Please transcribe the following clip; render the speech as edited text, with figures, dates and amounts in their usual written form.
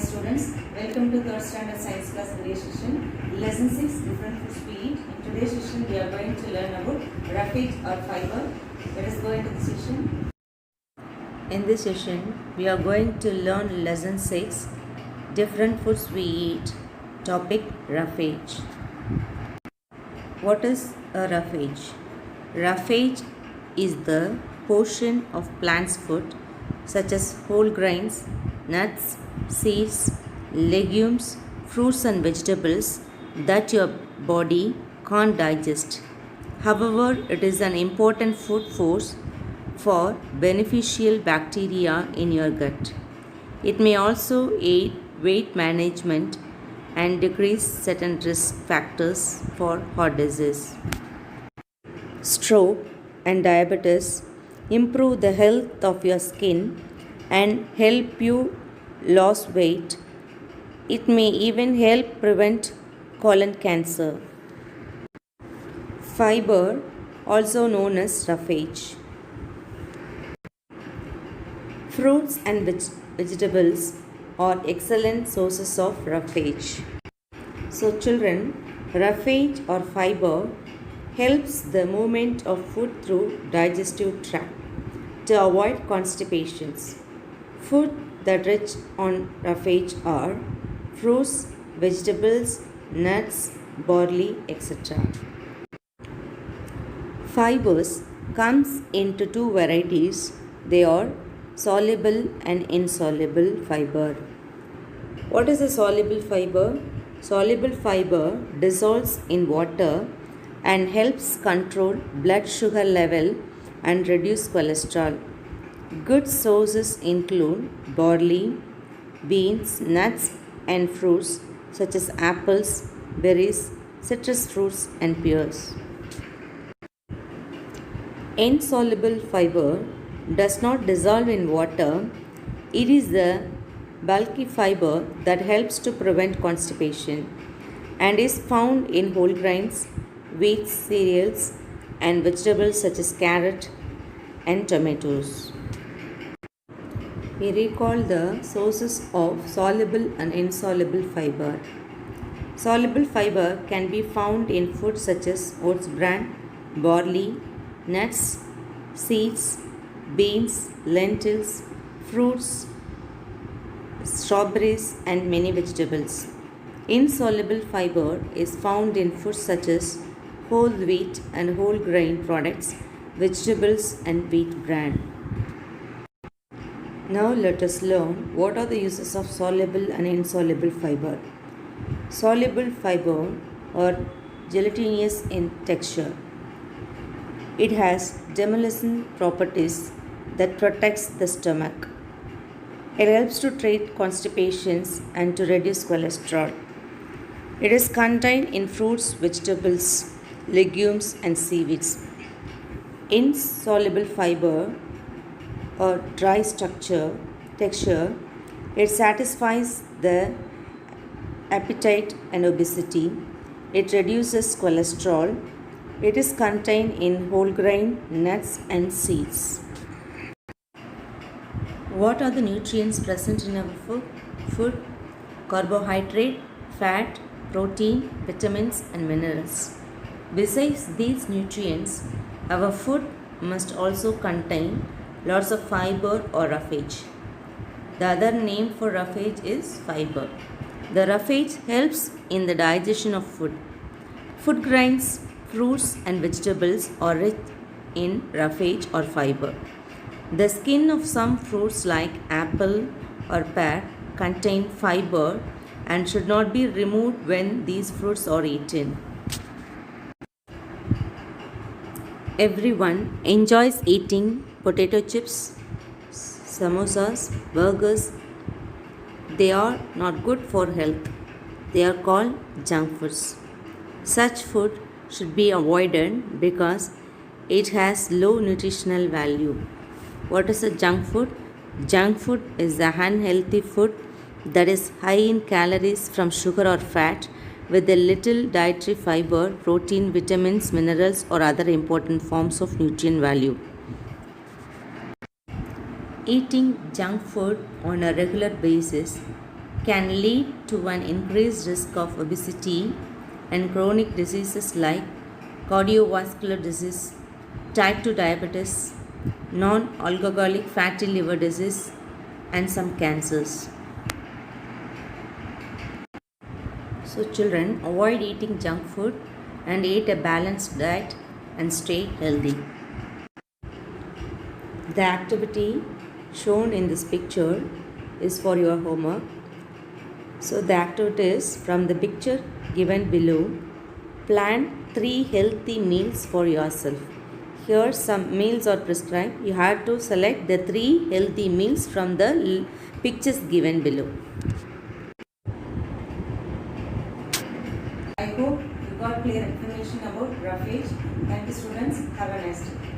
students, welcome to third standard science class video session. Lesson 6, different foods we eat. In today's session we are going to learn about roughage or fiber. Let us go into the session. In this session we are going to learn lesson 6, different foods we eat. Topic, roughage. What is a roughage? Roughage is the portion of plant's food such as whole grains, nuts, seeds, legumes, fruits and vegetables that your body can't digest. However, it is an important food source for beneficial bacteria in your gut. It may also aid weight management and decrease certain risk factors for heart disease, stroke and diabetes, improve the health of your skin and help you lose weight. It may even help prevent colon cancer. Fiber, also known as roughage. Fruits and vegetables are excellent sources of roughage. So children, roughage or fiber helps the movement of food through digestive tract to avoid constipations. Food that rich on roughage are fruits, vegetables, nuts, barley, etc. Fibers comes into two varieties. They are soluble and insoluble fiber. What is a soluble fiber? Soluble fiber dissolves in water and helps control blood sugar level and reduce cholesterol. Good sources include barley, beans, nuts and fruits such as apples, berries, citrus fruits and pears. Insoluble fiber does not dissolve in water. It is the bulky fiber that helps to prevent constipation and is found in whole grains, wheat, cereals and vegetables such as carrot and tomatoes. We recall the sources of soluble and insoluble fiber. Soluble fiber can be found in foods such as oats bran, barley, nuts, seeds, beans, lentils, fruits, strawberries and many vegetables. Insoluble fiber is found in foods such as whole wheat and whole grain products, vegetables and wheat bran. Now let us learn what are the uses of soluble and insoluble fiber. Soluble fiber are gelatinous in texture. It has demulcent properties that protects the stomach. It helps to treat constipations and to reduce cholesterol. It is contained in fruits, vegetables, legumes and seaweeds. Insoluble fiber or dry texture, it satisfies the appetite and obesity. It reduces cholesterol. It is contained in whole grain, nuts and seeds. What are the nutrients present in our food? Carbohydrate, fat, protein, vitamins and minerals. Besides these nutrients, our food must also contain lots of fiber or roughage. The other name for roughage is fiber. The roughage helps in the digestion of food. Food grains, fruits and vegetables are rich in roughage or fiber. The skin of some fruits like apple or pear contain fiber and should not be removed when these fruits are eaten. Everyone enjoys eating potato chips, samosas, burgers. They are not good for health. They are called junk foods. Such food should be avoided because it has low nutritional value. What is a junk food? Junk food is the unhealthy food that is high in calories from sugar or fat with a little dietary fiber, protein, vitamins, minerals or other important forms of nutrient value. Eating junk food on a regular basis can lead to an increased risk of obesity and chronic diseases like cardiovascular disease, type 2 diabetes, non alcoholic fatty liver disease, and some cancers. So, children, avoid eating junk food and eat a balanced diet and stay healthy. The activity shown in this picture is for your homework. So the activity is from the picture given below. Plan 3 healthy meals for yourself. Here some meals are prescribed. You have to select the 3 healthy meals from the pictures given below. I hope you got clear information about roughage. Thank you, students. Have a nice day.